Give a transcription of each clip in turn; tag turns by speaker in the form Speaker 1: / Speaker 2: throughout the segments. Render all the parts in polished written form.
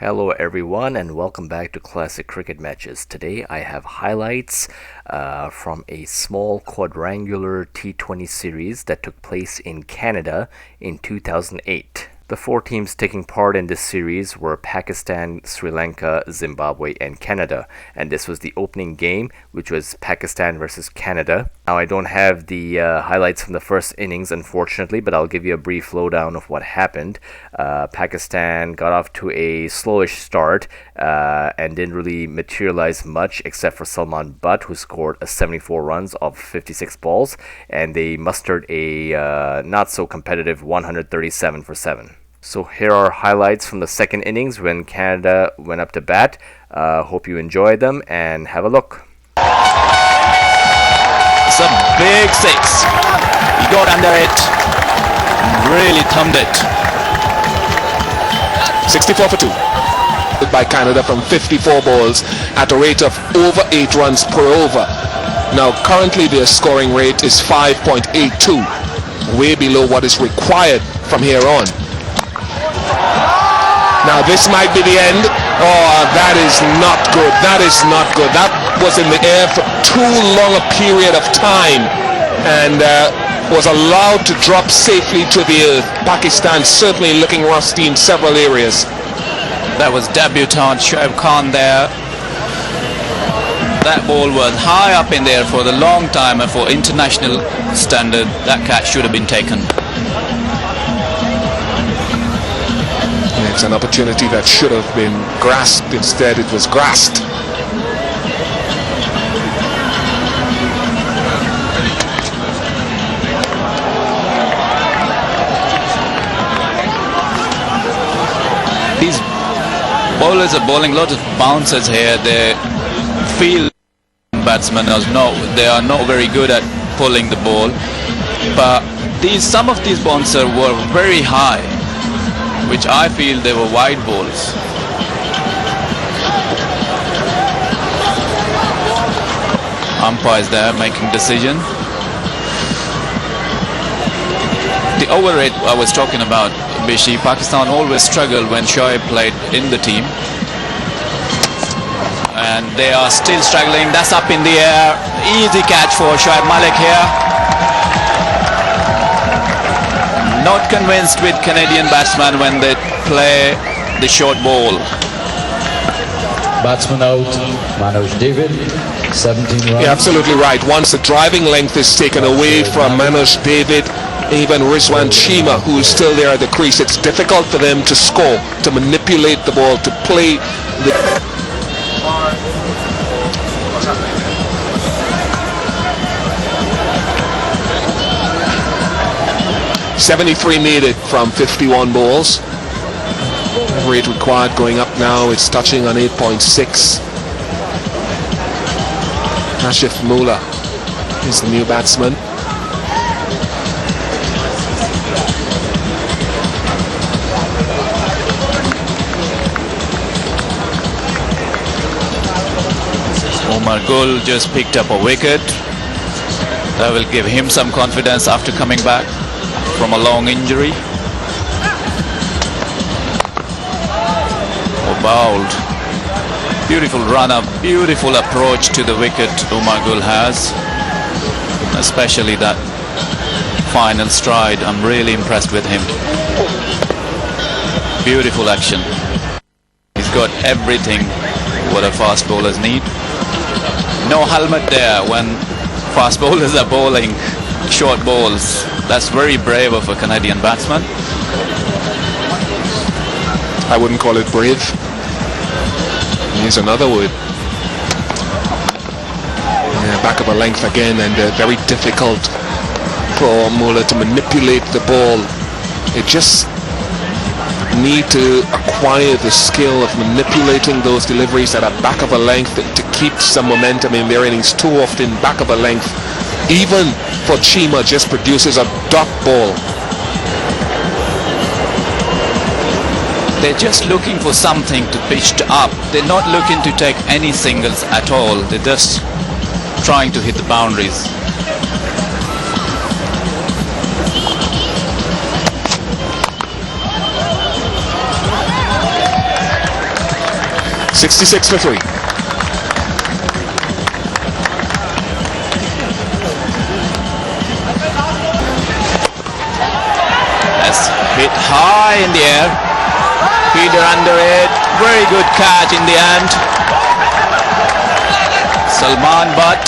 Speaker 1: Hello everyone and welcome back to Classic Cricket Matches. Today I have highlights from a small quadrangular T20 series that took place in Canada in 2008. The four teams taking part in this series were Pakistan, Sri Lanka, Zimbabwe, and Canada. And this was the opening game, which was Pakistan versus Canada. Now, I don't have the highlights from the first innings, unfortunately, but I'll give you a brief lowdown of what happened. Pakistan got off to a slowish start and didn't really materialize much except for Salman Butt, who scored 74 runs off 56 balls, and they mustered a not-so-competitive 137 for 7. So here are highlights from the second innings when Canada went up to bat. Hope you enjoy them and have a look.
Speaker 2: It's a big six. He got under it, really thumbed it.
Speaker 3: 64 for 2 by Canada from 54 balls at a rate of over 8 runs per over. Now currently their scoring rate is 5.82, way below what is required from here on. Now this might be the end. Oh, that is not good. That is not good. That was in the air for too long a period of time and was allowed to drop safely to the earth. Pakistan certainly looking rusty in several areas.
Speaker 2: That was debutant Shoaib Khan there. That ball was high up in there for the long time, and for international standard, that catch should have been taken.
Speaker 3: It's an opportunity that should have been grasped. Instead, it was grasped.
Speaker 2: These bowlers are bowling a lot of bouncers here. They feel batsmen they are not very good at pulling the ball, but some of these bouncers were very high, which I feel they were wide balls. Umpires there making decision. The over rate I was talking about, Bishi, Pakistan always struggled when Shoaib played in the team. And they are still struggling. That's up in the air. Easy catch for Shoaib Malik here. Not convinced with Canadian batsmen when they play the short ball.
Speaker 4: Batsman out, Manoj David, 17 runs.
Speaker 3: You're absolutely right. Once the driving length is taken away from Manoj David, even Rizwan Cheema, who is still there at the crease, it's difficult for them to score, to manipulate the ball, to play the... 73 made it from 51 balls. Rate required going up now. It's touching on 8.6. Kashif Mullah is the new batsman.
Speaker 2: Omar Gul just picked up a wicket. That will give him some confidence after coming back from a long injury. Bowled. Beautiful run-up, beautiful approach to the wicket Omar Gul has. Especially that final stride. I'm really impressed with him. Beautiful action. He's got everything what a fast bowlers need. No helmet there when fast bowlers are bowling short balls. That's very brave of a Canadian batsman.
Speaker 3: I wouldn't call it brave. Here's another word. Yeah, back of a length again, and very difficult for Mullah to manipulate the ball. They just need to acquire the skill of manipulating those deliveries at a back of a length to keep some momentum in their innings. Too often back of a length, even for Cheema, just produces a dot ball.
Speaker 2: They're just looking for something to pitch up. They're not looking to take any singles at all. They're just trying to hit the boundaries.
Speaker 3: 66 for 3.
Speaker 2: That's hit high in the air. Feeder under it. Very good catch in the end. Salman Butt.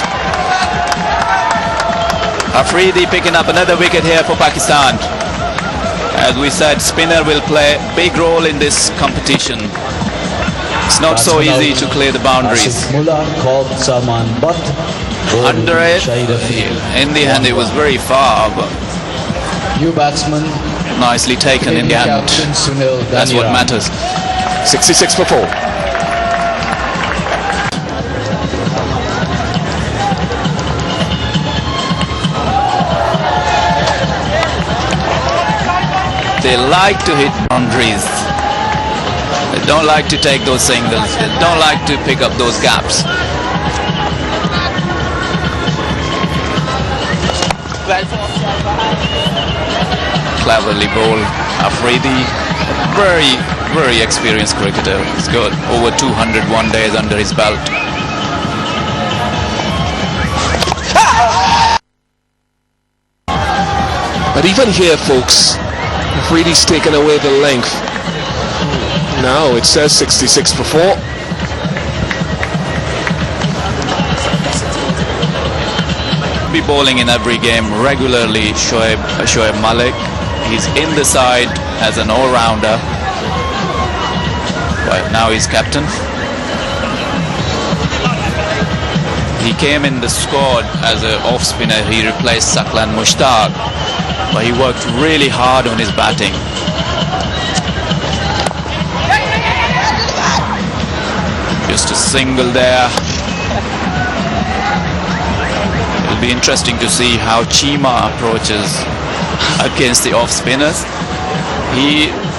Speaker 2: Afridi picking up another wicket here for Pakistan. As we said, spinner will play a big role in this competition. It's not so easy to clear the boundaries.
Speaker 4: Mullah called Salman Butt.
Speaker 2: Under it, in the end it was very far, but
Speaker 4: New batsman.
Speaker 2: nicely taken in the end. That's what matters.
Speaker 3: 66 for 4.
Speaker 2: They like to hit boundaries. They don't like to take those singles. They don't like to pick up those gaps. Cleverly bowled. Afridi, very experienced cricketer. He's got over 201 days under his belt.
Speaker 3: But even here, folks, Afridi's taken away the length. Now it says 66 for 4.
Speaker 2: Be bowling in every game regularly. Shoaib Malik. He's in the side as an all-rounder. Right now he's captain. He came in the squad as an off-spinner. He replaced Saklan Mushtaq, but he worked really hard on his batting. Just a single there. It'll be interesting to see how Chima approaches against the off-spinners.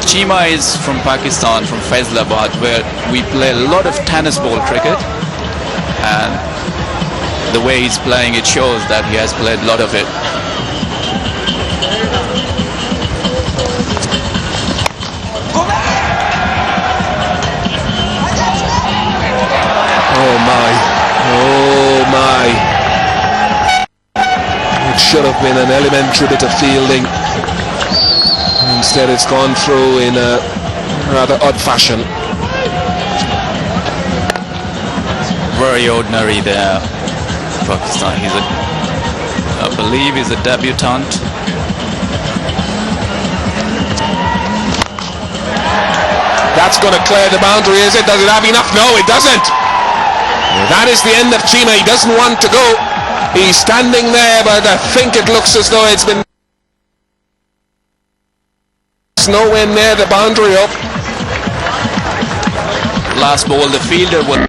Speaker 2: Chima is from Pakistan, from Faisalabad, where we play a lot of tennis ball cricket, and the way he's playing, it shows that he has played a lot of it.
Speaker 3: Oh my. Oh my. It should have been an elementary bit of fielding. Instead it's gone through in a rather odd fashion.
Speaker 2: Very ordinary there. Pakistan, I believe he's a debutant.
Speaker 3: That's going to clear the boundary, is it? Does it have enough? No, it doesn't. That is the end of Chima. He doesn't want to go. He's standing there, but I think it looks as though it's been nowhere near the boundary up.
Speaker 2: Last ball, the fielder would.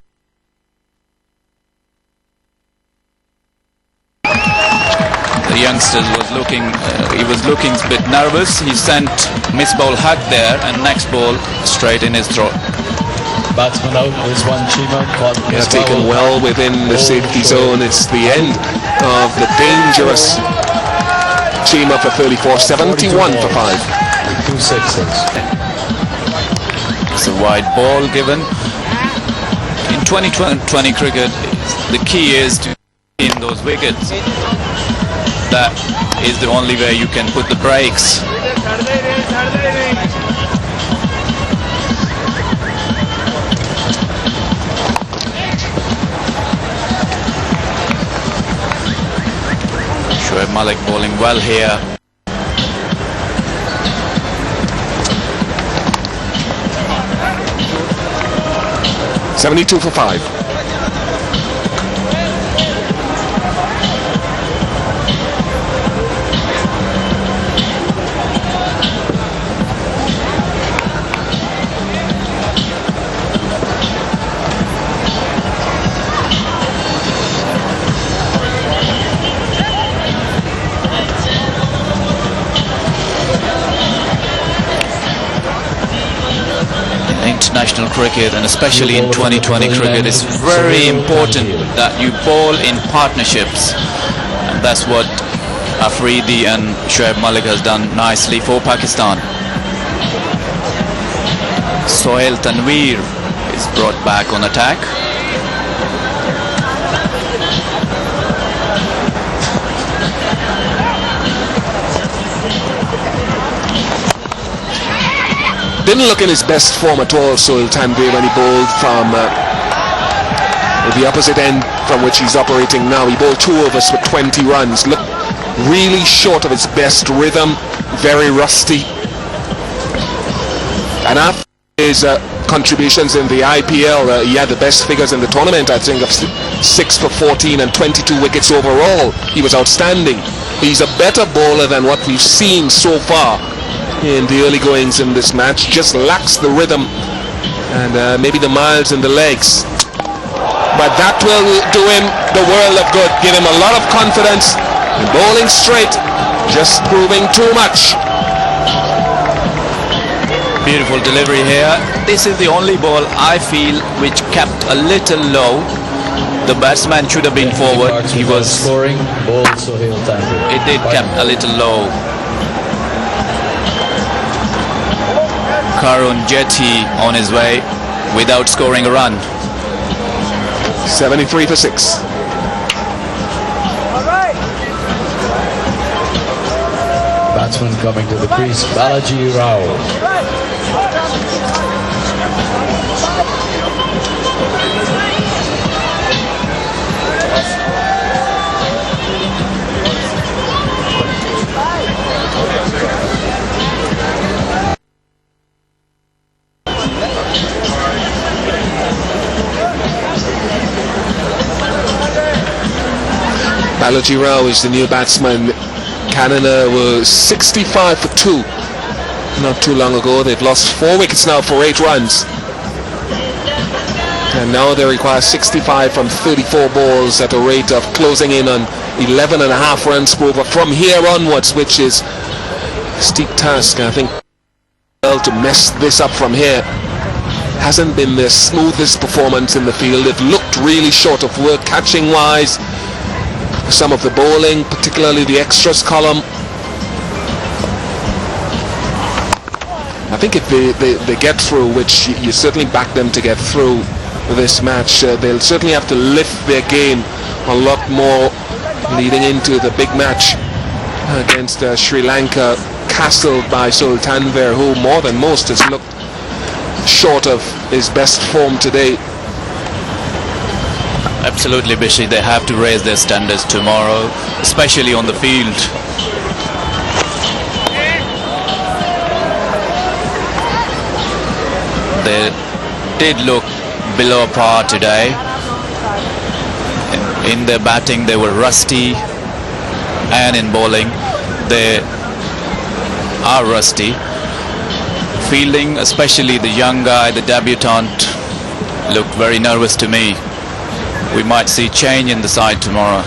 Speaker 2: The youngster was looking, he was looking a bit nervous. He sent Misball Haq there, and next ball straight in his throat.
Speaker 4: Batsman out is one Chima.
Speaker 3: Yeah, taken well within the safety zone. It's the end of the dangerous Chima for 34, 71 for 5.
Speaker 4: 2 sixes.
Speaker 2: It's a wide ball given. In 2020 cricket, the key is to in those wickets. That is the only way you can put the brakes. Shoaib Malik bowling well here.
Speaker 3: $72 for 5.
Speaker 2: International cricket, and especially in 2020 cricket, it's very important that you bowl in partnerships, and that's what Afridi and Shoaib Malik has done nicely for Pakistan. Sohail Tanveer It's brought back on attack.
Speaker 3: Didn't look in his best form at all, Sultan Tanvir, when he bowled from the opposite end from which he's operating now. He bowled 2 overs for 20 runs. Looked really short of his best rhythm, very rusty. And after his contributions in the IPL, he had the best figures in the tournament, I think, of 6 for 14 and 22 wickets overall. He was outstanding. He's a better bowler than what we've seen so far in the early goings in this match. Just lacks the rhythm and maybe the miles in the legs. But that will do him the world of good, give him a lot of confidence in bowling straight, just proving too much.
Speaker 2: Beautiful delivery here. This is the only ball I feel which kept a little low. The batsman should have been forward. He was
Speaker 4: scoring. Ball Sohail Tanvir.
Speaker 2: It did kept a little low. Karun Jetty on his way without scoring a run.
Speaker 3: 73 for 6.
Speaker 4: Batsman coming to the crease, Balaji Rao.
Speaker 3: Balaji Rao is the new batsman. Canada was 65 for 2 not too long ago. They've lost 4 wickets now for 8 runs. And now they require 65 from 34 balls at a rate of closing in on 11.5 runs per over from here onwards, which is a steep task. I think to mess this up from here hasn't been their smoothest performance in the field. They've looked really short of work catching wise. Some of the bowling, particularly the extras column. I think if they get through, which you certainly back them to get through this match, they'll certainly have to lift their game a lot more leading into the big match against Sri Lanka, castled by Sultan Tanvir, who more than most has looked short of his best form today.
Speaker 2: Absolutely, Bishi. They have to raise their standards tomorrow, especially on the field. They did look below par today. In their batting, they were rusty, and in bowling, they are rusty. Fielding, especially the young guy, the debutant, looked very nervous to me. We might see change in the side tomorrow.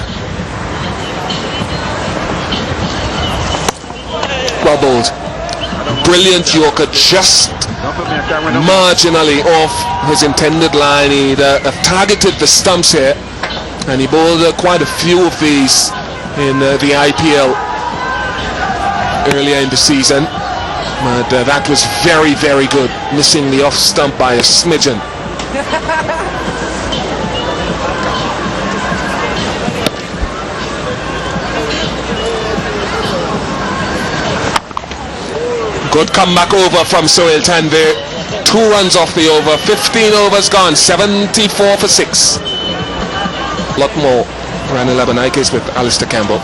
Speaker 3: Well bowled. Brilliant Yorker, just marginally off his intended line. He'd have targeted the stumps here, and he bowled quite a few of these in the IPL earlier in the season. But that was very, very good, missing the off stump by a smidgen. Good comeback over from Sohail Tanvir. 2 runs off the over, 15 overs gone, 74 for 6. A lot more. Ran 11 IKs with Alistair Campbell.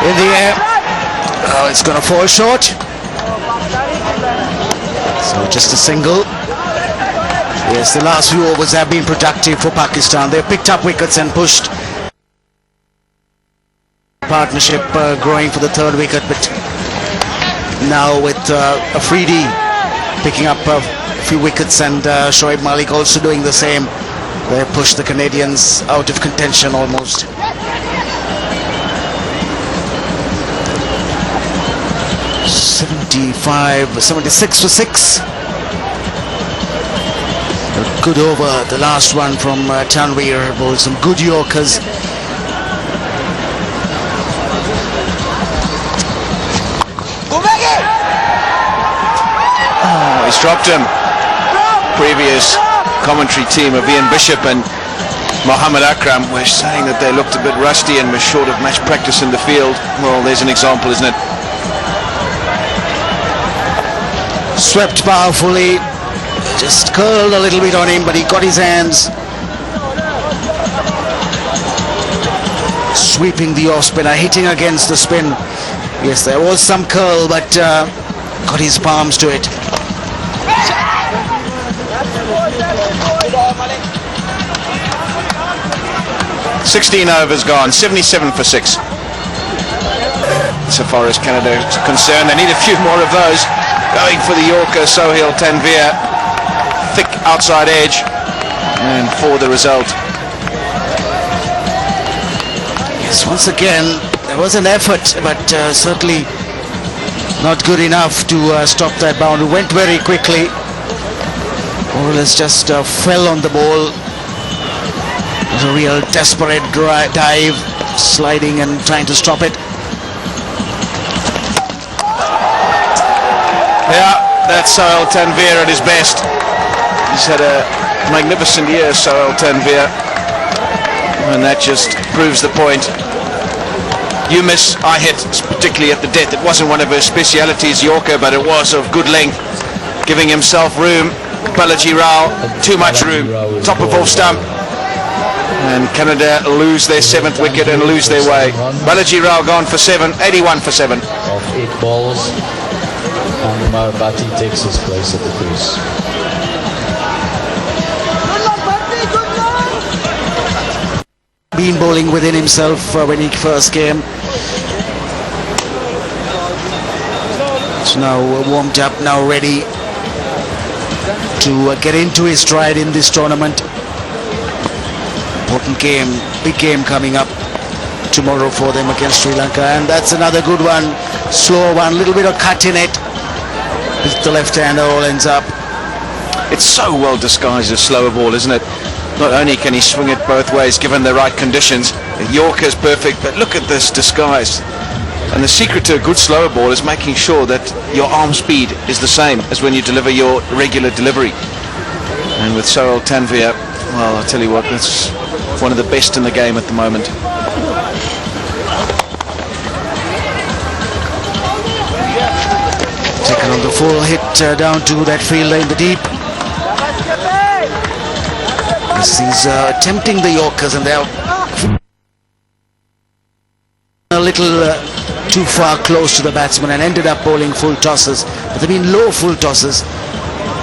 Speaker 5: In the air. Oh, it's going to fall short. So just a single. Yes, the last few overs have been productive for Pakistan. They've picked up wickets and pushed. Partnership growing for the 3rd wicket, but now with Afridi picking up a few wickets and Shoaib Malik also doing the same, they pushed the Canadians out of contention almost. (75, 76 for 6). A good over, the last one from Tanvir, bowled some good Yorkers.
Speaker 6: He's dropped him. previous commentary team of Ian Bishop and Mohammed Akram were saying that they looked a bit rusty and were short of match practice in the field. Well, there's an example, isn't it?
Speaker 5: Swept powerfully, just curled a little bit on him, but he got his hands. Sweeping the off spinner, hitting against the spin. Yes, there was some curl, but got his palms to it.
Speaker 6: "16 overs gone, 77 for 6. So far as Canada is concerned, they need a few more of those. Going for the Yorker, Sohail Tanvir. Thick outside edge, and for the result.
Speaker 5: Yes, once again, there was an effort, but certainly not good enough to stop that boundary. Went very quickly. Bowlers just fell on the ball. It was a real desperate dive, sliding and trying to stop it.
Speaker 6: Yeah, that's Sohail Tanvir at his best. He's had a magnificent year, Sohail Tanvir. And that just proves the point. You miss, I hit, particularly at the death. It wasn't one of her specialities, Yorker, but it was of good length, giving himself room. Balaji Rao, too much room. Top of off stump. And Canada lose their 7th wicket and lose their way. Balaji Rao gone for 7, 81 for 7.
Speaker 4: Of 8 balls, and Umar Bhatti takes his place at the crease.
Speaker 5: Been bowling within himself when he first came. It's now warmed up, now ready to get into his stride in this tournament. Important game, big game coming up tomorrow for them against Sri Lanka, and that's another good one. Slow one, little bit of cut in it. With the left-hander all ends up.
Speaker 6: It's so well disguised as slower ball, isn't it? Not only can he swing it both ways given the right conditions, the Yorker's perfect, but look at this disguise. And the secret to a good slower ball is making sure that your arm speed is the same as when you deliver your regular delivery. And with Sohail Tanvir, well, I'll tell you what, that's one of the best in the game at the moment.
Speaker 5: Taken on the full hit down to that fielder in the deep. Yes, he's attempting the Yorkers, and they're a little too far close to the batsman and ended up bowling full tosses. But they've been low full tosses,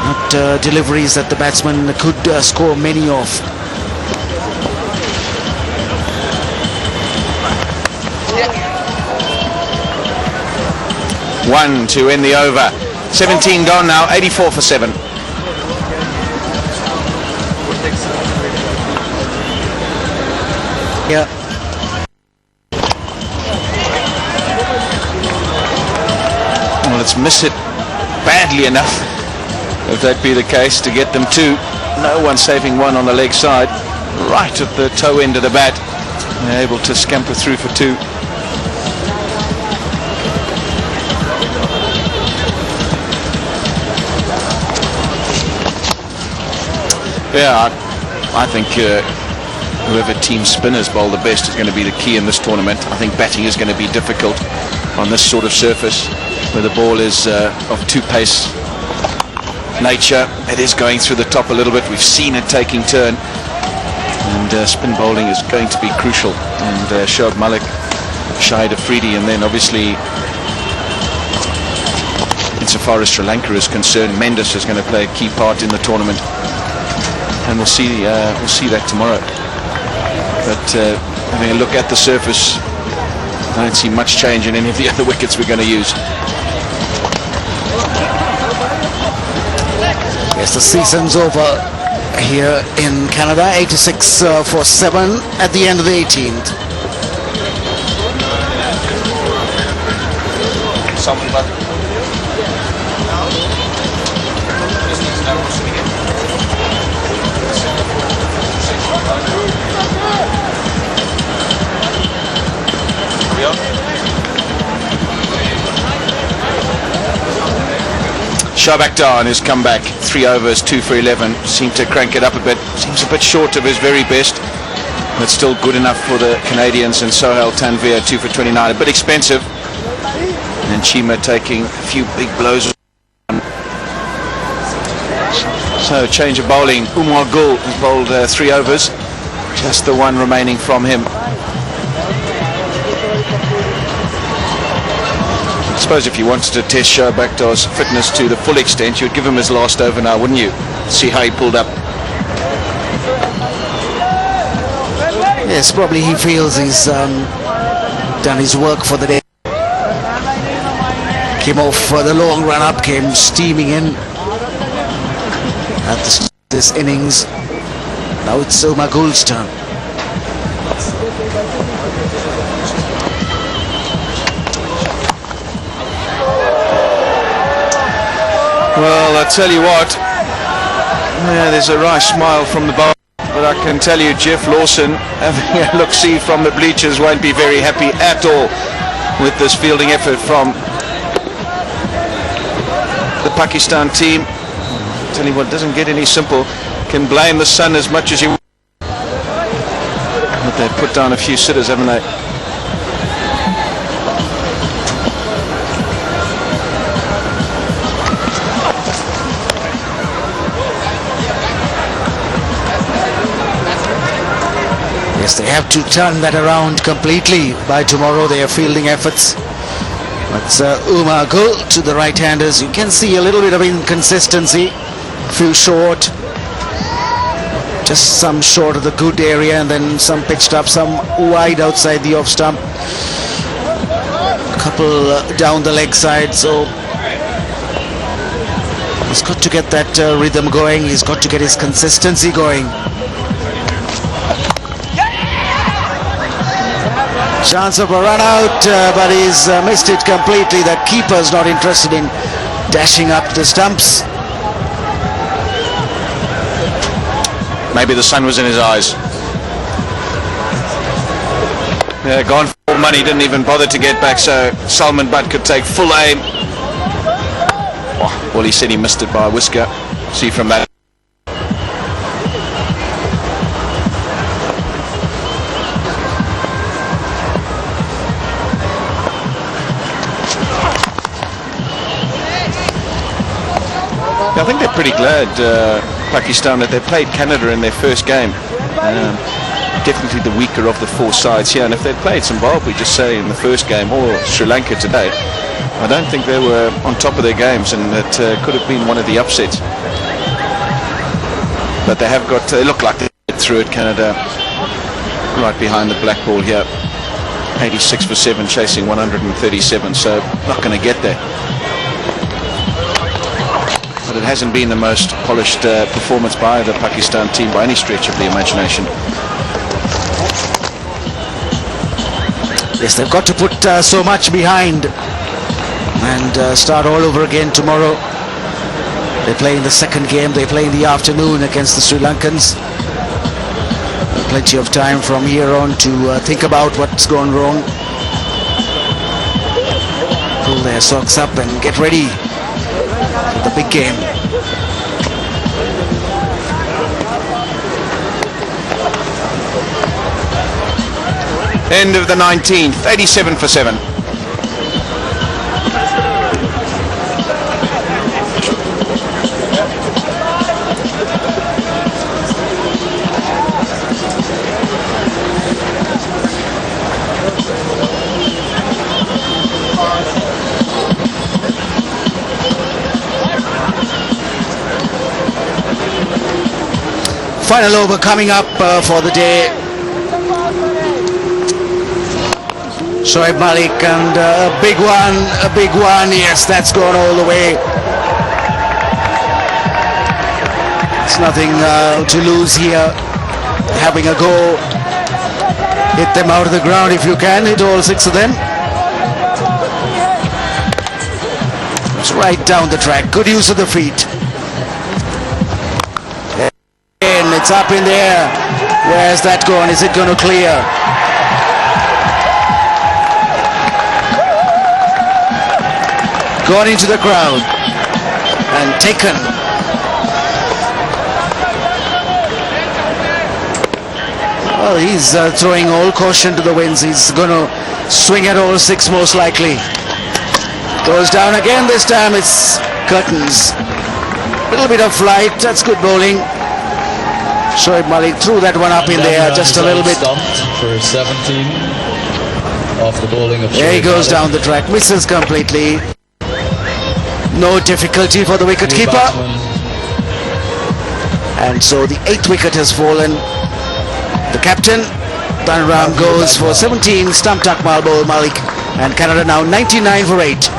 Speaker 5: not deliveries that the batsman could score many of.
Speaker 6: One to end the over. 17 gone now, 84 for 7.
Speaker 5: Yeah.
Speaker 6: Well, it's miss it badly enough, if that be the case, to get them 2. No one saving one on the leg side, right at the toe end of the bat. They're able to scamper through for 2. Yeah, I think whoever team spinners bowl the best is going to be the key in this tournament. I think batting is going to be difficult on this sort of surface where the ball is of two-pace nature. It is going through the top a little bit. We've seen it taking turn, and spin bowling is going to be crucial. And Shoaib Malik, Shahid Afridi, and then obviously insofar as Sri Lanka is concerned, Mendes is going to play a key part in the tournament. And we'll see that tomorrow. But having a look at the surface, I don't see much change in any of the other wickets we're going to use.
Speaker 5: Yes, the season's over here in Canada. 86 for 7 at the end of the 18th.
Speaker 6: Shoaib Akhtar has come back. 3 overs, 2 for 11. Seemed to crank it up a bit. Seems a bit short of his very best, but still good enough for the Canadians. And Sohail Tanvir, 2 for 29. A bit expensive. And Chima taking a few big blows. So change of bowling. Umar Gul has bowled 3 overs. Just the one remaining from him. I suppose if you wanted to test Shoaib Akhtar's fitness to the full extent, you'd give him his last over now, wouldn't you? See how he pulled up.
Speaker 5: Yes, probably he feels he's done his work for the day. Came off for the long run up, came steaming in at this innings. Now it's Umar Gul's turn.
Speaker 6: Well, I tell you what, yeah, there's a wry smile from the bowler, but I can tell you Jeff Lawson, having a look-see from the bleachers, won't be very happy at all with this fielding effort from the Pakistan team. I tell you what, it doesn't get any simple. Can blame the sun as much as you want, but they've put down a few sitters, haven't they?
Speaker 5: Yes, they have to turn that around completely by tomorrow, their fielding efforts. But Umar Gul to the right-handers. You can see a little bit of inconsistency. Few short. Just some short of the good area and then some pitched up, some wide outside the off stump. A couple down the leg side. So he's got to get that rhythm going. He's got to get his consistency going. Chance of a run out, but he's missed it completely. That keeper's not interested in dashing up the stumps.
Speaker 6: Maybe the sun was in his eyes. Yeah, gone for money, didn't even bother to get back, so Salman Butt could take full aim. Oh, well, he said he missed it by a whisker. See from that. I think they're pretty glad, Pakistan, that they played Canada in their first game. Definitely the weaker of the 4 sides here, and if they'd played Zimbabwe, just say, in the first game, or Sri Lanka today, I don't think they were on top of their games, and it could have been one of the upsets. But they have got, they look like they get through it, Canada, right behind the black ball here. 86 for 7, chasing 137, so not going to get there. But it hasn't been the most polished performance by the Pakistan team by any stretch of the imagination.
Speaker 5: Yes, they've got to put so much behind and start all over again tomorrow. They play in the second game. They play in the afternoon against the Sri Lankans. Plenty of time from here on to think about what's gone wrong. Pull their socks up and get ready for the big game.
Speaker 6: End of the 19th, 87 for 7.
Speaker 5: Final over coming up for the day. Shoaib Malik and a big one, yes, that's gone all the way. It's nothing to lose here. Having a go, hit them out of the ground if you can, hit all 6 of them. It's right down the track, good use of the feet. And it's up in the air. Where's that going? Is it going to clear? Gone into the crowd and taken Well, he's throwing all caution to the winds. He's going to swing at all six most likely. Goes down again. This time it's curtains. Little bit of flight. That's good bowling. Shoaib Malik threw that one up in there just a little bit.
Speaker 4: Stumped for 17 off the bowling of
Speaker 5: There he
Speaker 4: Shoaib
Speaker 5: goes
Speaker 4: Malik.
Speaker 5: down the track. Misses completely. No difficulty for the wicket
Speaker 4: New
Speaker 5: keeper.
Speaker 4: batsman.
Speaker 5: And so the 8th wicket has fallen. The captain, Dhanram, goes for 17. Stumped Akmal Bowl Malik. And Canada now 99 for 8.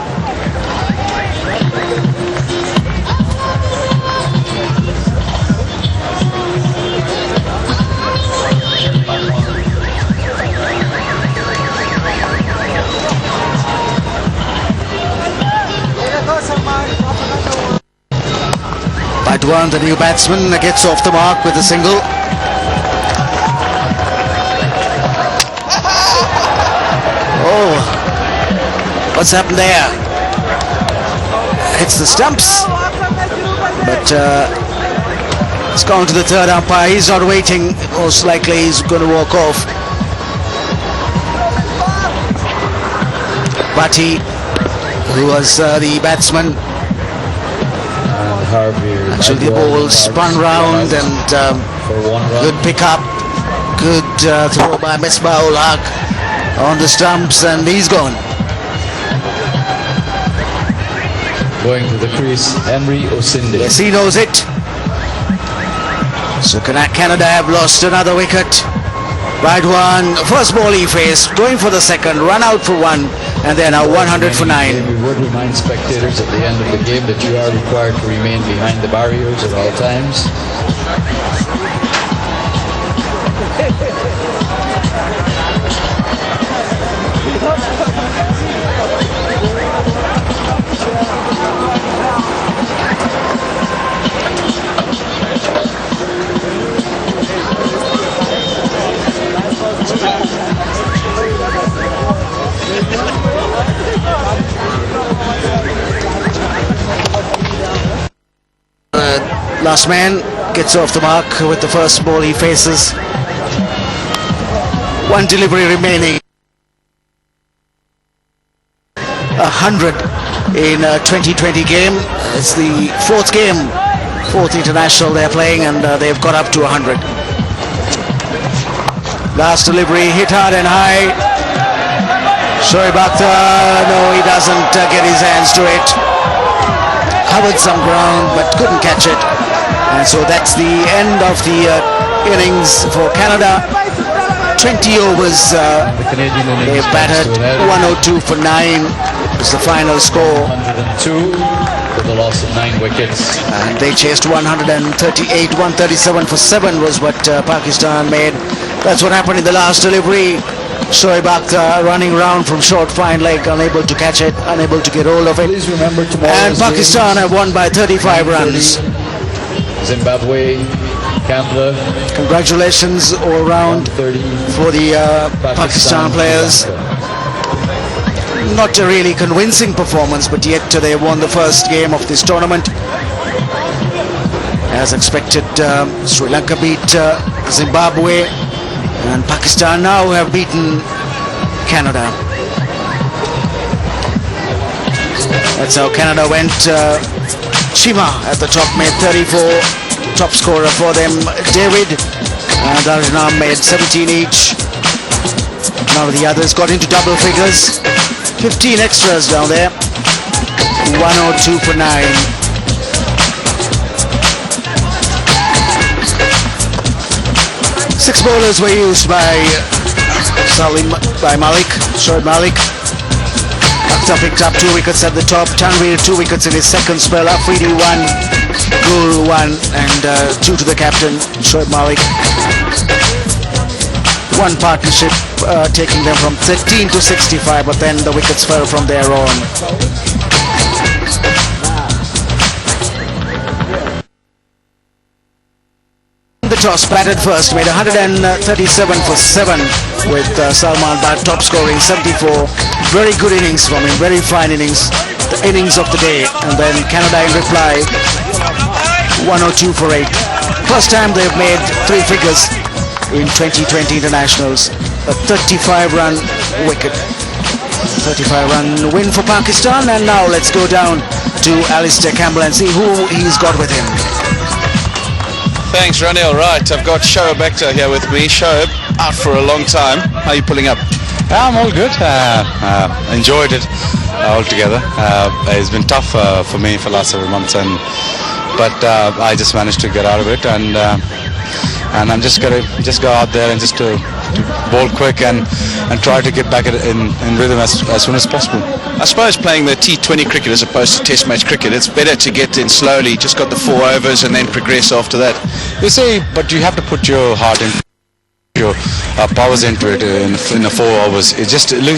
Speaker 5: Badwan, the new batsman, gets off the mark with a single. Oh, what's happened there? Hits the stumps, but it's gone to the third umpire. He's not waiting. Most likely he's going to walk off. Bhatti, who was the batsman, actually the ball spun round and
Speaker 4: for 1 run.
Speaker 5: good pick up, good throw by Misbah ul Haq on the stumps, and he's gone.
Speaker 4: Going to the crease, Henry Osinde.
Speaker 5: Yes, he knows it. So Canada have lost another wicket. Right one, first ball he faced, going for the second, run out for one, and they're now 100 for 9.
Speaker 4: We would remind spectators at the end of the game that you are required to remain behind the barriers at all times.
Speaker 5: Last man gets off the mark with the first ball he faces. One delivery remaining. 100 in a 2020 game. It's the fourth game, fourth international they're playing, and they've got up to 100. Last delivery hit hard and high. Shoaib Akhtar, no, he doesn't get his hands to it. Covered some ground but couldn't catch it. And so that's the end of the innings for Canada. 20 overs.
Speaker 4: The Canadian innings
Speaker 5: They've batted
Speaker 4: comes to an end.
Speaker 5: 102 for 9 is the final score.
Speaker 4: 102 with a loss of 9 wickets.
Speaker 5: And they chased 138, 137 for 7 was what Pakistan made. That's what happened in the last delivery. Shoaib Akhtar running around from short fine leg, unable to catch it, unable to get hold of it.
Speaker 4: Please remember tomorrow's
Speaker 5: And Pakistan have won by 35 runs.
Speaker 4: Zimbabwe, Canada,
Speaker 5: Congratulations all round
Speaker 4: 30
Speaker 5: for the Pakistan players. Not a really convincing performance, but yet they won the first game of this tournament. As expected, Sri Lanka beat Zimbabwe, and Pakistan now have beaten Canada. That's how Canada went. Chima at the top made 34, top scorer for them, David, and Arjunam made 17 each. None of the others got into double figures. 15 extras down there. 102 for 9. Six bowlers were used by Malik, Shoaib Malik. Akhtar picked up 2 wickets at the top. Tanvir 2 wickets in his second spell. Afridi 1, Gul 1, and 2 to the captain, Shoaib Malik. One partnership taking them from 13 to 65, but then the wickets fell from there on. The toss batted first, made 137 for 7 with Salman Bhatt top scoring 74. Very good innings from him, very fine innings, the innings of the day. And then Canada in reply, 102 for 8. First time they've made 3 figures in 2020 internationals. A 35-run wicket. 35-run win for Pakistan. And now let's go down to Alistair Campbell and see who he's got with him.
Speaker 6: Thanks, Ranil. Right, I've got Shoaib Akhtar here with me. Shoaib, out for a long time. How are you pulling up?
Speaker 7: I'm all good. Enjoyed it altogether. It's been tough for me for the last several months, but I just managed to get out of it, and I'm just gonna go out there and just to bowl quick and try to get back in rhythm as soon as possible.
Speaker 6: I suppose playing the T20 cricket as opposed to Test match cricket, it's better to get in slowly. Just got the 4 overs and then progress after that.
Speaker 7: You see, but you have to put your heart in. Your powers into it in the 4 overs. It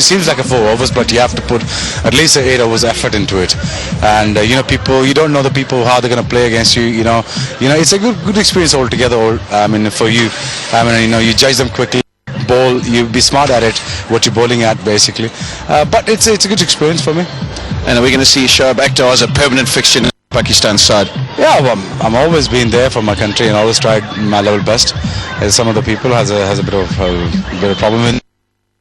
Speaker 7: seems like a 4 overs, but you have to put at least 8 hours effort into it. And people, you don't know the people how they're going to play against you. It's a good experience altogether. For you, you judge them quickly. Bowl, you be smart at it, what you're bowling at basically. But it's a good experience for me.
Speaker 6: And are we going to see Shoaib Akhtar as a permanent fixture in Pakistan side?
Speaker 7: Yeah, well, I'm always been there for my country and always tried my level best. Some of the people has a bit of problem in.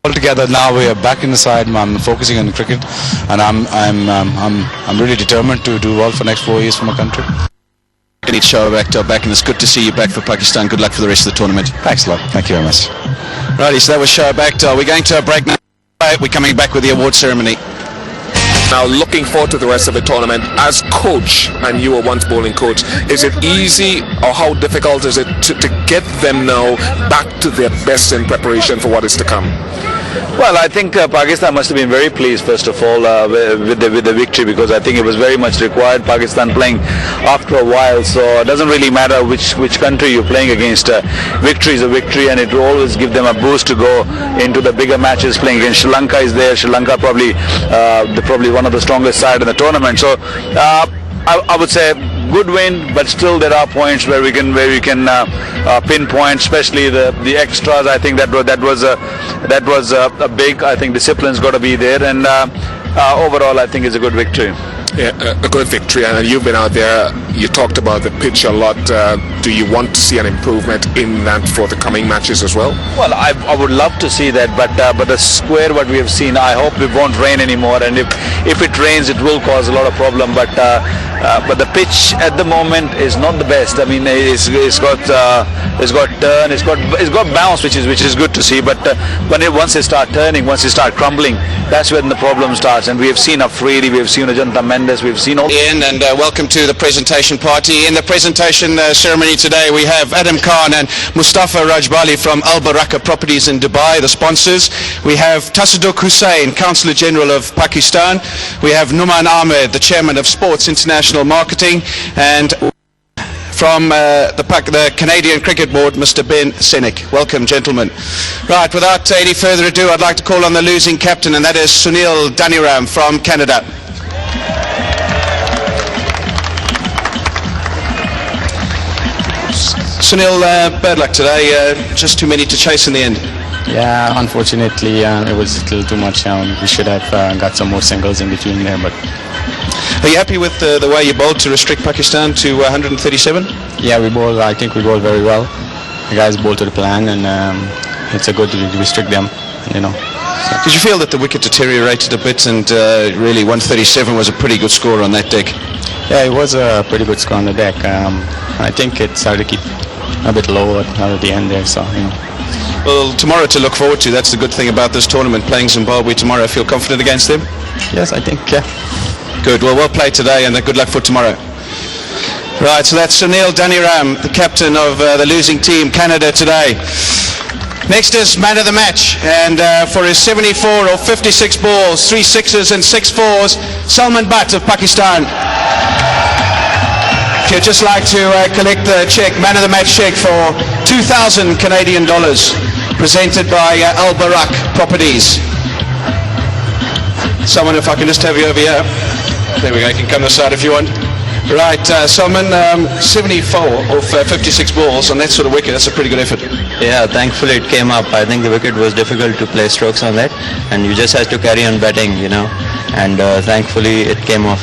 Speaker 7: Altogether now we are back in the side. I'm focusing on cricket, and I'm really determined to do well for the next 4 years for my country.
Speaker 6: We need Shoaib Akhtar back, and it's good to see you back for Pakistan. Good luck for the rest of the tournament.
Speaker 7: Thanks a lot. Thank you very much.
Speaker 6: Righty, so that was Shoaib Akhtar. We're going to a break now. We're coming back with the award ceremony.
Speaker 8: Now looking forward to the rest of the tournament. As coach, and you were once bowling coach, is it easy or how difficult is it to get them now back to their best in preparation for what is to come?
Speaker 9: Well, I think Pakistan must have been very pleased, first of all, with the victory, because I think it was very much required. Pakistan playing after a while, so it doesn't really matter which country you're playing against. Victory is a victory, and it will always give them a boost to go into the bigger matches. Playing against Sri Lanka is there. Sri Lanka probably one of the strongest side in the tournament. So I would say good win, but still there are points where we can pinpoint, especially the extras. I think that was a big. I think discipline's got to be there, and overall I think it's a good victory.
Speaker 8: Yeah, a good victory, and you've been out there. You talked about the pitch a lot. Do you want to see an improvement in that for the coming matches as well?
Speaker 9: Well, I would love to see that, but the square what we have seen, I hope it won't rain anymore, and if it rains, it will cause a lot of problem. But the pitch at the moment is not the best. I mean, it's got turn, it's got bounce, which is good to see. But once it start turning, once it start crumbling, that's when the problem starts. And we have seen Afridi, we have seen Ajanta Mendes, we've seen all.
Speaker 6: Ian, and welcome to the presentation party. In the presentation ceremony today, we have Adam Khan and Mustafa Rajbali from Al Baraka Properties in Dubai, the sponsors. We have Tasadduq Hussain, Councillor General of Pakistan. We have Numan Ahmed, the Chairman of Sports International Marketing, and from the Canadian Cricket Board, Mr. Ben Senek. Welcome, gentlemen. Right, without any further ado, I'd like to call on the losing captain, and that is Sunil Daniram from Canada. Sunil, bad luck today. Just too many to chase in the end.
Speaker 7: Yeah, unfortunately, it was a little too much. We should have got some more singles in between there, but.
Speaker 6: Are you happy with the way you bowled to restrict Pakistan to 137?
Speaker 7: Yeah, I think we bowled very well. The guys bowled to the plan, and it's a good to restrict them, So.
Speaker 6: Did you feel that the wicket deteriorated a bit, and really 137 was a pretty good score on that deck?
Speaker 7: Yeah, it was a pretty good score on the deck. I think it started to keep a bit low at the end there, so.
Speaker 6: Well, tomorrow to look forward to. That's the good thing about this tournament, playing Zimbabwe tomorrow. I feel confident against them?
Speaker 7: Yes, I think, yeah.
Speaker 6: Good. Well played today, and good luck for tomorrow. Right, so that's Sunil Daniram, the captain of the losing team, Canada today. Next is man of the match, and for his 74 or 56 balls, 3 sixes and 6 fours, Salman Butt of Pakistan. If you'd just like to collect the check, man of the match check for 2,000 Canadian dollars, presented by Al Barak Properties. Someone, if I can just have you over here. There we go, you can come to the side if you want. Right, Salman, 74 of 56 balls on that sort of wicket, that's a pretty good effort.
Speaker 10: Yeah, thankfully it came up. I think the wicket was difficult to play strokes on that, and you just had to carry on batting, and thankfully it came off.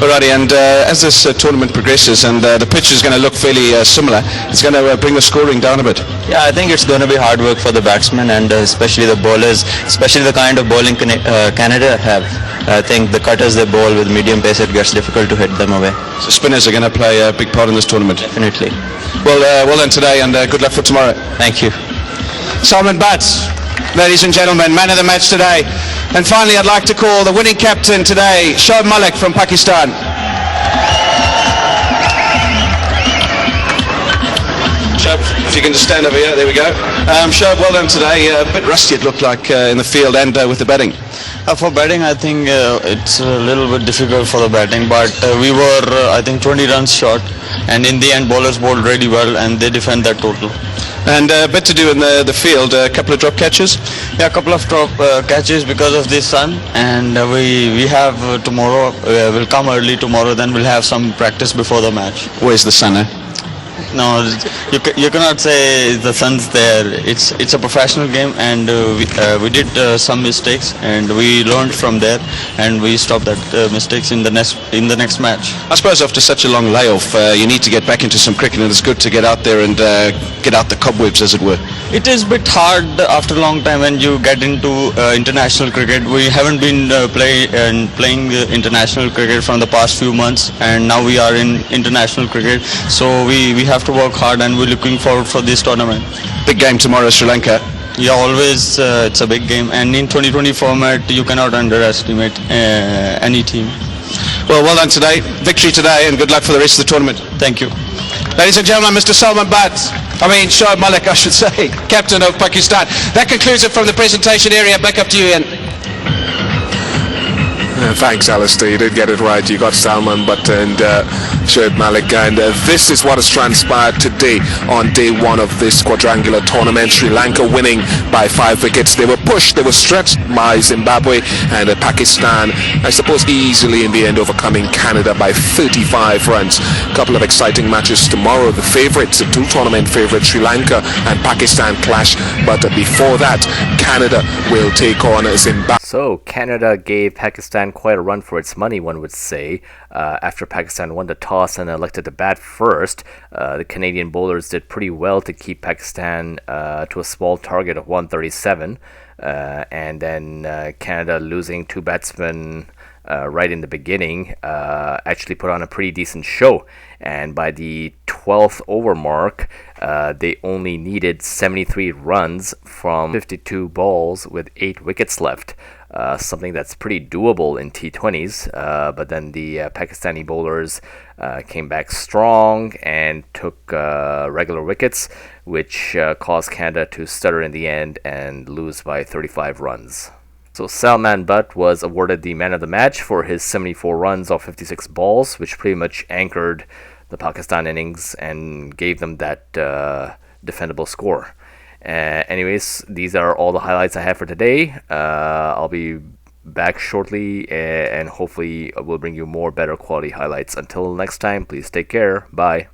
Speaker 6: Alrighty, and as this tournament progresses and the pitch is going to look fairly similar, it's going to bring the scoring down a bit.
Speaker 10: Yeah, I think it's going to be hard work for the batsmen and especially the bowlers, especially the kind of bowling Canada have. I think the cutters they bowl with medium pace, it gets difficult to hit them away.
Speaker 6: So spinners are going to play a big part in this tournament.
Speaker 10: Definitely.
Speaker 6: Well done today, and good luck for tomorrow.
Speaker 10: Thank you.
Speaker 6: Salman Butt, ladies and gentlemen, man of the match today. And finally, I'd like to call the winning captain today, Shoaib Malik from Pakistan. Shoaib, if you can just stand over here, there we go. Shoaib, well done today. A bit rusty it looked like in the field and with the batting.
Speaker 7: For batting, I think it's a little bit difficult for the batting, but we were, I think, 20 runs short, and in the end, bowlers bowled really well, and they defend that total.
Speaker 6: And a bit to do in the field, a couple of drop catches?
Speaker 7: Yeah, a couple of drop catches because of the sun, and we have tomorrow, we'll come early tomorrow, then we'll have some practice before the match.
Speaker 6: Where's the sun,
Speaker 7: No, you cannot say the sun's there. It's a professional game, and we did some mistakes, and we learned from there, and we stopped that mistakes in the next match.
Speaker 6: I suppose after such a long layoff, you need to get back into some cricket, and it's good to get out there and get out the cobwebs, as it were.
Speaker 7: It is a bit hard after a long time when you get into international cricket. We haven't been playing international cricket from the past few months, and now we are in international cricket. So we have to work hard, and we're looking forward for this tournament.
Speaker 6: Big game tomorrow, Sri Lanka.
Speaker 7: Yeah, always it's a big game, and in 2020 format, you cannot underestimate any team.
Speaker 6: Well done today. Victory today, and good luck for the rest of the tournament.
Speaker 7: Thank you.
Speaker 6: Ladies and gentlemen, Mr. Salman Butt, Shoaib Malik, I should say, captain of Pakistan. That concludes it from the presentation area. Back up to you, Ian.
Speaker 8: Thanks, Alistair. You did get it right. You got Salman Butt and Shoaib Malik, and this is what has transpired today on day one of this quadrangular tournament. Sri Lanka winning by 5 wickets. They were pushed, they were stretched by Zimbabwe, and Pakistan, I suppose, easily in the end overcoming Canada by 35 runs. A couple of exciting matches tomorrow. The favourites, the two tournament favourites, Sri Lanka and Pakistan clash, but before that, Canada will take on Zimbabwe.
Speaker 1: So Canada gave Pakistan quite a run for its money, one would say. After Pakistan won the toss and elected to bat first, the Canadian bowlers did pretty well to keep Pakistan to a small target of 137. And then Canada, losing 2 batsmen right in the beginning, actually put on a pretty decent show. And by the 12th over mark, they only needed 73 runs from 52 balls with 8 wickets left. Something that's pretty doable in T20s, but then the Pakistani bowlers came back strong and took regular wickets, which caused Canada to stutter in the end and lose by 35 runs. So Salman Butt was awarded the man of the match for his 74 runs off 56 balls, which pretty much anchored the Pakistan innings and gave them that defendable score. Anyways, these are all the highlights I have for today. I'll be back shortly, and hopefully we'll bring you more better quality highlights. Until next time, please take care. Bye.